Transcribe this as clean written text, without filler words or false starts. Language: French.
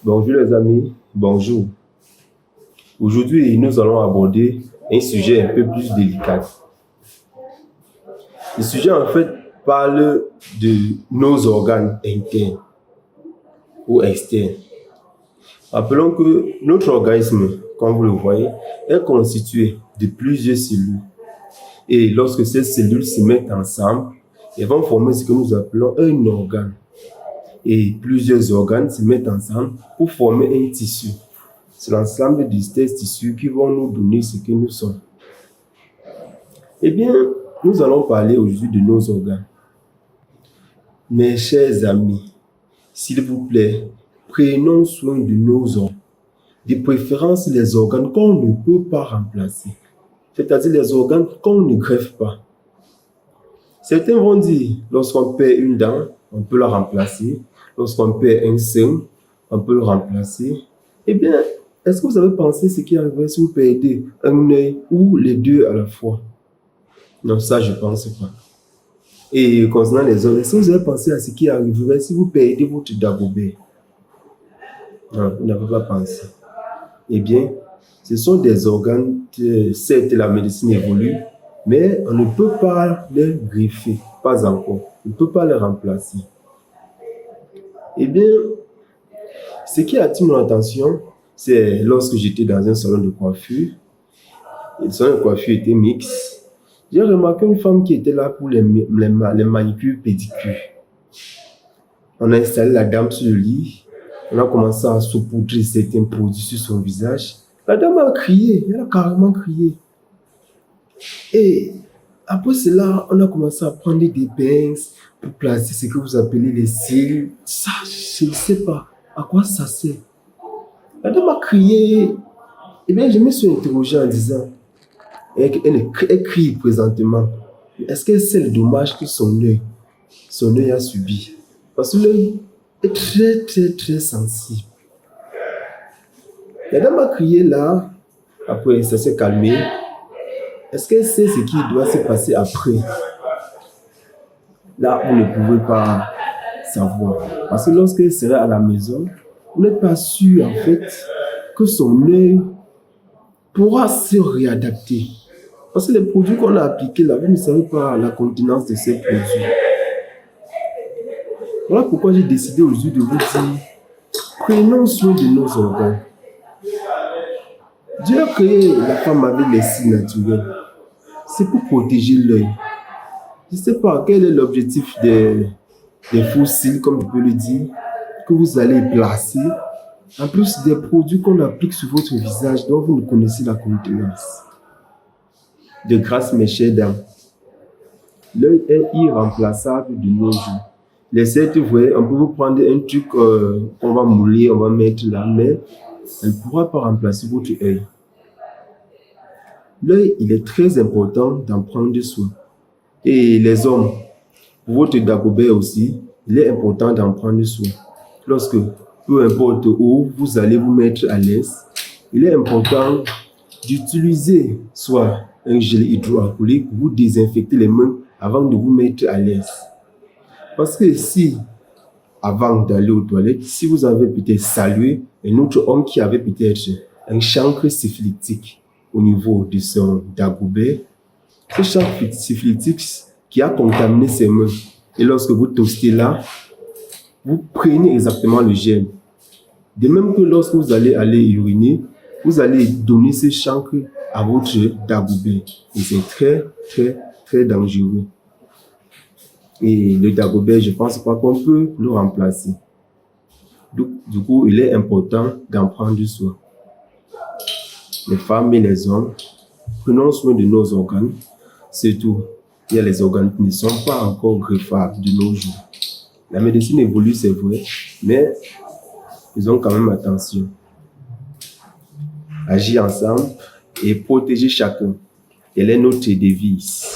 Bonjour les amis, bonjour. Aujourd'hui, nous allons aborder un sujet un peu plus délicat. Le sujet en fait parle de nos organes internes ou externes. Rappelons que notre organisme, comme vous le voyez, est constitué de plusieurs cellules. Et lorsque ces cellules se mettent ensemble, elles vont former ce que nous appelons un organe. Et plusieurs organes se mettent ensemble pour former un tissu. C'est l'ensemble de ces tissus qui vont nous donner ce que nous sommes. Eh bien, nous allons parler aujourd'hui de nos organes. Mes chers amis, s'il vous plaît, prenons soin de nos organes. De préférence, les organes qu'on ne peut pas remplacer. C'est-à-dire les organes qu'on ne greffe pas. Certains vont dire, lorsqu'on perd une dent, on peut la remplacer. Lorsqu'on perd un sein, on peut le remplacer. Eh bien, est-ce que vous avez pensé ce qui arriverait si vous perdez un œil ou les deux à la fois? Non, ça, je ne pense pas. Et concernant les autres, est-ce que vous avez pensé à ce qui arriverait si vous perdez votre dagobert? Non, vous n'avez pas pensé. Eh bien, ce sont des organes, certes la médecine évolue, mais on ne peut pas les greffer, pas encore. On ne peut pas les remplacer. Eh bien, ce qui attire mon attention, c'est lorsque j'étais dans un salon de coiffure. Le salon de coiffure était mixte. J'ai remarqué une femme qui était là pour les manicures pédicures. On a installé la dame sur le lit. On a commencé à saupoudrer certains produits sur son visage. La dame a crié, elle a carrément crié. Et après cela, on a commencé à prendre des pinces pour placer ce que vous appelez les cils. Ça, je ne sais pas à quoi ça sert. La dame a crié. Eh bien, je me suis interrogé en disant, elle crie présentement. Est-ce qu'elle sait le dommage que son œil a subi? Parce que l'œil est très, très, très sensible. La dame a crié là, après ça s'est calmé. Est-ce qu'elle sait ce qui doit se passer après? Là, vous ne pouvez pas savoir. Parce que lorsqu'elle sera à la maison, vous n'êtes pas sûr en fait que son œil pourra se réadapter. Parce que les produits qu'on a appliqués là, vous ne savez pas la contenance de ces produits. Voilà pourquoi j'ai décidé aujourd'hui de vous dire, prenons soin de nos organes. Dieu a créé la femme avec les cils naturels. C'est pour protéger l'œil. Je ne sais pas quel est l'objectif des faux cils, comme je peux le dire, que vous allez placer. En plus des produits qu'on applique sur votre visage dont vous ne connaissez la contenance. De grâce, mes chers dames, l'œil est irremplaçable de nos jours. Les certes, vous voyez, on peut vous prendre un truc qu'on va mouler, on va mettre là, mais elle ne pourra pas remplacer votre œil. L'œil, il est très important d'en prendre soin. Et les hommes, pour votre dagobert aussi, il est important d'en prendre soin. Lorsque, peu importe où vous allez vous mettre à l'aise, il est important d'utiliser soit un gel hydroalcoolique pour vous désinfecter les mains avant de vous mettre à l'aise. Parce que si, avant d'aller aux toilettes, si vous avez peut-être salué un autre homme qui avait peut-être un chancre syphilitique au niveau de son dagobert, ce chancre syphilitique qui a contaminé ses mains, et lorsque vous toastez là, vous prenez exactement le gel. De même que lorsque vous allez uriner, vous allez donner ce chancre à votre dagobert. Et c'est très, très, très dangereux. Et le dagobert, je ne pense pas qu'on peut le remplacer. Du coup, il est important d'en prendre soin. Les femmes et les hommes, prenons soin de nos organes. Surtout, il y a les organes qui ne sont pas encore greffables de nos jours. La médecine évolue, c'est vrai, mais faisons quand même attention. Agir ensemble et protéger chacun. Quelle est notre devise?